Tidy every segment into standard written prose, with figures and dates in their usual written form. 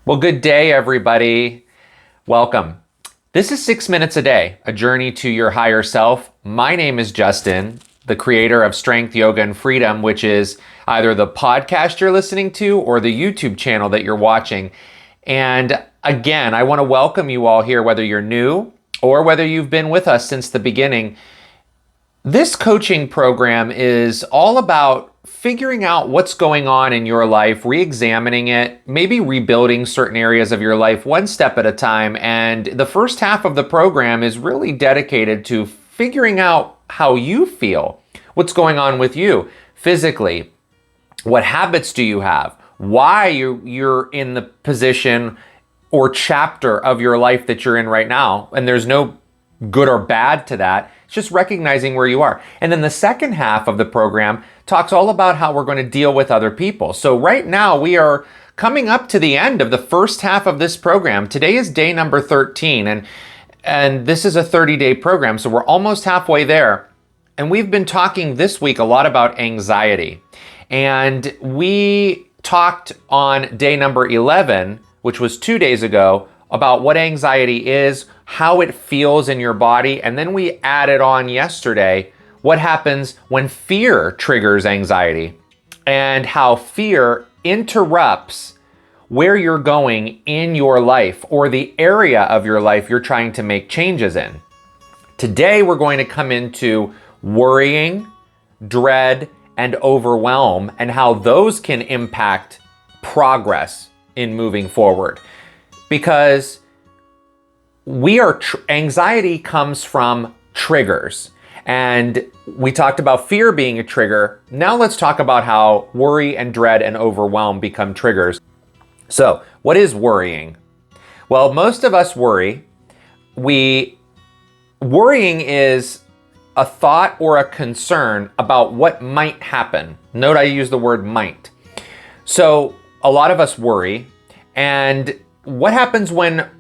Well, good day, everybody. Welcome. This is 6 Minutes a Day, a journey to your higher self. My name is Justin, the creator of Strength, Yoga, and Freedom, which is either the podcast you're listening to or the YouTube channel that you're watching. And again, I want to welcome you all here, whether you're new or whether you've been with us since the beginning. This coaching program is all about figuring out what's going on in your life, re-examining it, maybe rebuilding certain areas of your life one step at a time. And the first half of the program is really dedicated to figuring out how you feel, what's going on with you physically, what habits do you have, why you're in the position or chapter of your life that you're in right now. And there's no good or bad to that. It's just recognizing where you are. And then the second half of the program talks all about how we're going to deal with other people. So right now we are coming up to the end of the first half of this program. Today is day number 13 and this is a 30-day program. So we're almost halfway there. And we've been talking this week a lot about anxiety. And we talked on day number 11, which was 2 days ago, about what anxiety is, how it feels in your body, and then we added on yesterday what happens when fear triggers anxiety and how fear interrupts where you're going in your life or the area of your life you're trying to make changes in. Today, we're going to come into worrying, dread, and overwhelm and how those can impact progress in moving forward. Because anxiety comes from triggers. And we talked about fear being a trigger. Now let's talk about how worry and dread and overwhelm become triggers. So, what is worrying? Well, most of us worry. Worrying is a thought or a concern about what might happen. Note I use the word might. So, a lot of us worry. And what happens when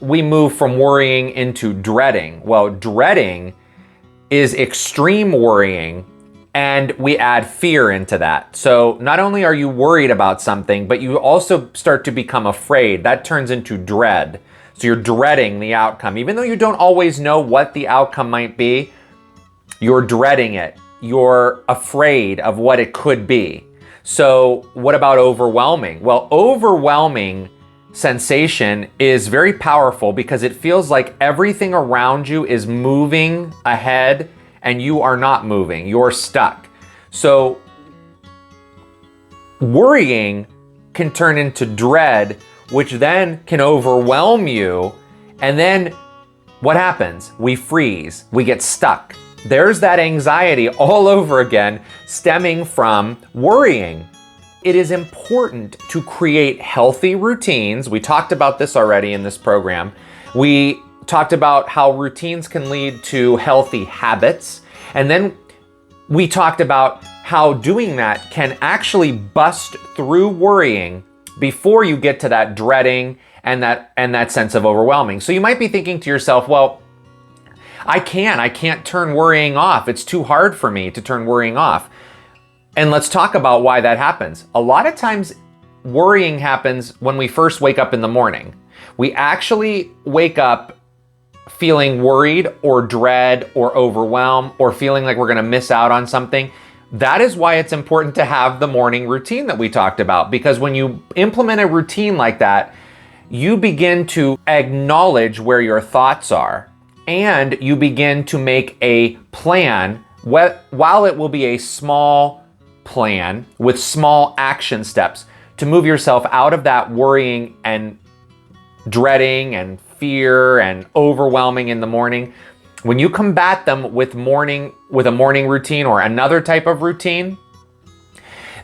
we move from worrying into dreading? Well, dreading is extreme worrying, and we add fear into that. So not only are you worried about something, but you also start to become afraid. That turns into dread. So you're dreading the outcome. Even though you don't always know what the outcome might be, you're dreading it. You're afraid of what it could be. So what about overwhelming? Well, overwhelming sensation is very powerful because it feels like everything around you is moving ahead and you are not moving. You're stuck. So worrying can turn into dread, which then can overwhelm you. And then what happens? We freeze. We get stuck. There's that anxiety all over again stemming from worrying. It is important to create healthy routines. We talked about this already in this program. We talked about how routines can lead to healthy habits. And then we talked about how doing that can actually bust through worrying before you get to that dreading and that sense of overwhelming. So you might be thinking to yourself, well, I can't turn worrying off. It's too hard for me to turn worrying off. And let's talk about why that happens. A lot of times worrying happens when we first wake up in the morning. We actually wake up feeling worried or dread or overwhelmed or feeling like we're going to miss out on something. That is why it's important to have the morning routine that we talked about, because when you implement a routine like that, you begin to acknowledge where your thoughts are and you begin to make a plan. While it will be a small plan with small action steps to move yourself out of that worrying and dreading and fear and overwhelming in the morning. When you combat them with a morning routine or another type of routine,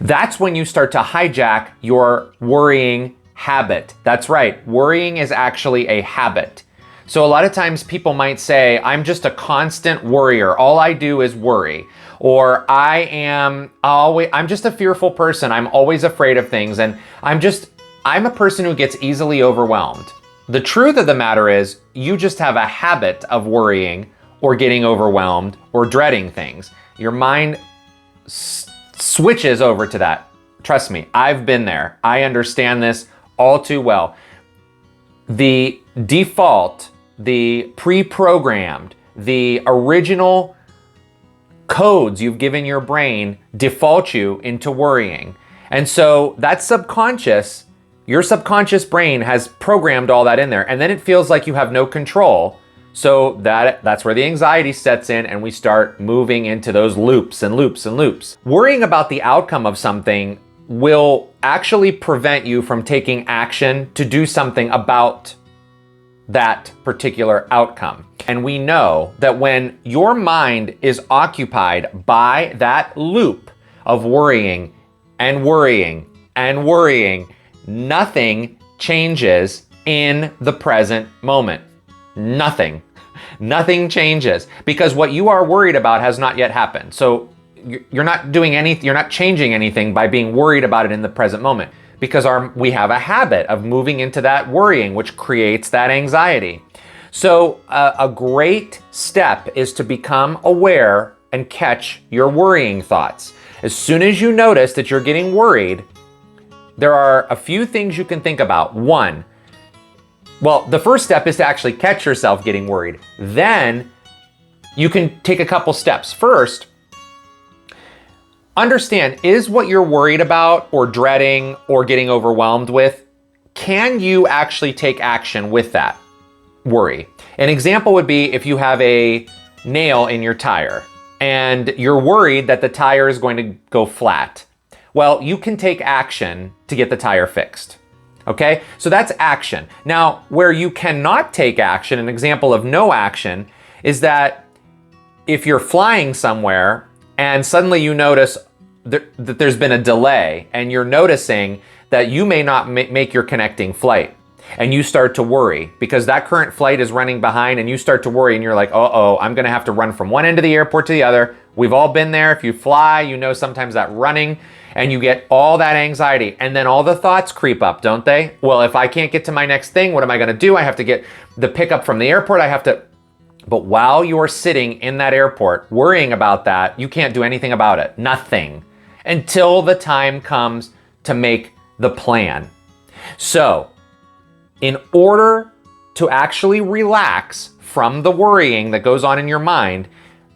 that's when you start to hijack your worrying habit. That's right. Worrying is actually a habit. So a lot of times people might say, I'm just a constant worrier. All I do is worry. Or I'm just a fearful person. I'm always afraid of things. And I'm a person who gets easily overwhelmed. The truth of the matter is you just have a habit of worrying or getting overwhelmed or dreading things. Your mind switches over to that. Trust me, I've been there. I understand this all too well. the default, the pre-programmed, the original codes you've given your brain default you into worrying. And so that subconscious, your subconscious brain has programmed all that in there, and then it feels like you have no control. So that's where the anxiety sets in, and we start moving into those loops and loops and loops. Worrying about the outcome of something will actually prevent you from taking action to do something about that particular outcome. And we know that when your mind is occupied by that loop of worrying and worrying and worrying, nothing changes in the present moment. Nothing. Nothing changes, because what you are worried about has not yet happened. So you're not doing anything, you're not changing anything by being worried about it in the present moment, because we have a habit of moving into that worrying, which creates that anxiety. So a great step is to become aware and catch your worrying thoughts. As soon as you notice that you're getting worried, there are a few things you can think about. The first step is to actually catch yourself getting worried. Then you can take a couple steps. First, understand, is what you're worried about or dreading or getting overwhelmed with, can you actually take action with that worry? An example would be if you have a nail in your tire and you're worried that the tire is going to go flat. Well, you can take action to get the tire fixed. Okay, so that's action. Now, where you cannot take action, an example of no action, is that if you're flying somewhere and suddenly you notice that there's been a delay, and you're noticing that you may not make your connecting flight, and you start to worry because that current flight is running behind, and you start to worry and you're like, uh-oh, I'm gonna have to run from one end of the airport to the other. We've all been there. If you fly, you know sometimes that running, and you get all that anxiety, and then all the thoughts creep up, don't they? Well, if I can't get to my next thing, what am I gonna do? I have to get the pickup from the airport. But while you're sitting in that airport worrying about that, you can't do anything about it, nothing, until the time comes to make the plan. So, in order to actually relax from the worrying that goes on in your mind,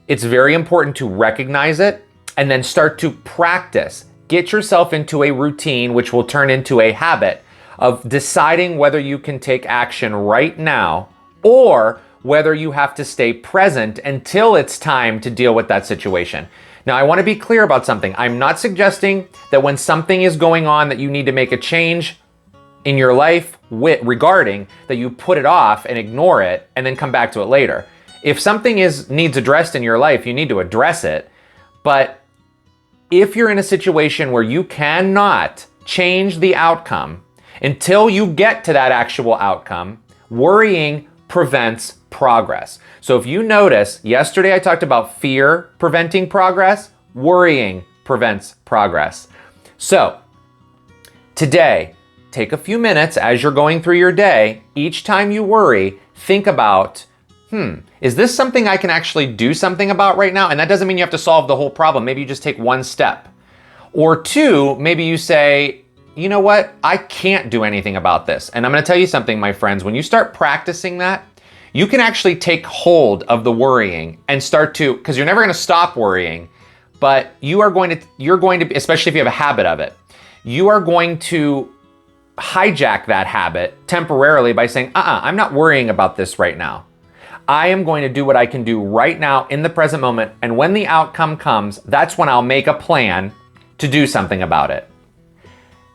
it's very important to recognize it and then start to practice. Get yourself into a routine, which will turn into a habit of deciding whether you can take action right now or whether you have to stay present until it's time to deal with that situation. Now, I want to be clear about something. I'm not suggesting that when something is going on that you need to make a change in your life regarding, that you put it off and ignore it and then come back to it later. If something needs addressed in your life, you need to address it. But if you're in a situation where you cannot change the outcome until you get to that actual outcome, worrying prevents progress. So if you notice, yesterday I talked about fear preventing progress, worrying prevents progress. So today, take a few minutes as you're going through your day. Each time you worry, think about, is this something I can actually do something about right now? And that doesn't mean you have to solve the whole problem. Maybe you just take one step. Or two, maybe you say, you know what? I can't do anything about this. And I'm going to tell you something, my friends. When you start practicing that, you can actually take hold of the worrying and start to, because you're never going to stop worrying, but you're going to, especially if you have a habit of it, you are going to hijack that habit temporarily by saying, I'm not worrying about this right now. I am going to do what I can do right now in the present moment. And when the outcome comes, that's when I'll make a plan to do something about it.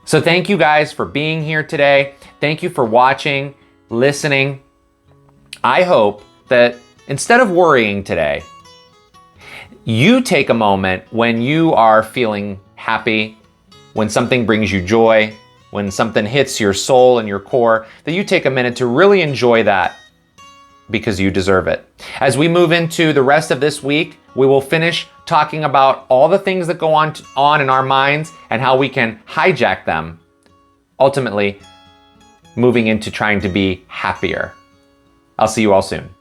So thank you guys for being here today. Thank you for watching, listening. I hope that instead of worrying today, you take a moment when you are feeling happy, when something brings you joy, when something hits your soul and your core, that you take a minute to really enjoy that because you deserve it. As we move into the rest of this week, we will finish talking about all the things that go on in our minds and how we can hijack them, ultimately moving into trying to be happier. I'll see you all soon.